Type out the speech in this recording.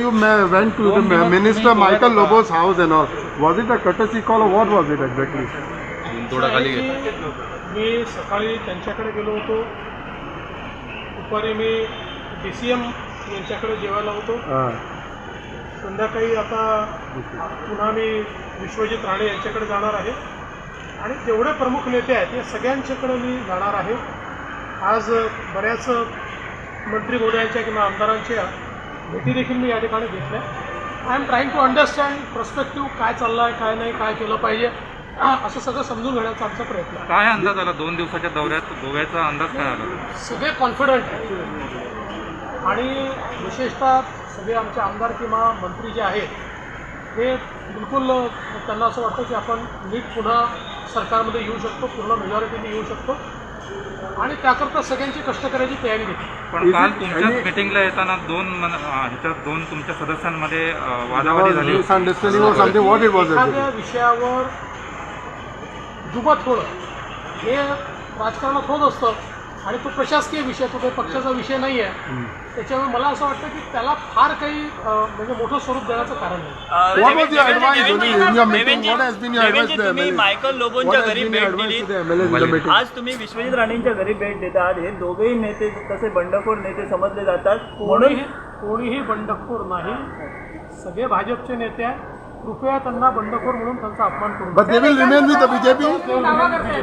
you went to the Minister Michael Lobo's house and all, was it a courtesy call or what was it exactly? थोडा खाली घे. मी सकाळी त्यांच्याकडे गेलो होतो. दुपारी मी DCM यांच्याकडे जेवायला होतो. संध्याकाळी आता पुन्हा मी विश्वजित राणे यांच्याकडे जाणार आहे आणि जेवढे प्रमुख नेते आहेत या सगळ्यांच्याकडे मी जाणार आहे. आज बऱ्याच मंत्री महोदयांच्या किंवा आमदारांच्या भेटी देखील मी या ठिकाणी घेतल्या. I am trying to understand perspective काय चाललं आहे, काय नाही, काय केलं पाहिजे असं सगळं समजून घेण्याचा आमचा प्रयत्न आहे. काय अंदाज आला 2 दिवसाच्या दौऱ्यात गोव्याचा अंदाज काय आला? सगळे कॉन्फिडंट आहेत आणि विशेषतः सगळे आमचे आमदार किंवा मंत्री जे आहेत हे बिलकुल त्यांना असं वाटतं की आपण नीट पुन्हा सरकारमध्ये येऊ शकतो, पूर्ण मेजॉरिटीने येऊ शकतो आणि त्याकरता सगळ्यांची कष्ट करायची तयारी घेतली. पण काल तुमच्या मीटिंगला येताना दोन तुमच्या सदस्यांमध्ये वादावादी झाली. एखाद्या विषयावर दुमत होणं हे राजकारणात होत असतं आणि तो प्रशासकीय विषय, तो काही पक्षाचा विषय नाही आहे. त्याच्यामुळे मला असं वाटतं की त्याला फार काही म्हणजे मोठं स्वरूप देण्याचं कारण नाही. तुम्ही मायकल लोबोंच्या घरी भेट दिली, आज तुम्ही विश्वजित राणेंच्या घरी भेट देतात. हे दोघेही नेते तसे बंडखोर नेते समजले जातात. कोणीही बंडखोर नाही, सगळे भाजपचे नेते आहेत. कृपया त्यांना बंडखोर म्हणून त्यांचा अपमान करू नका. But they will remain with the BJP? BJP.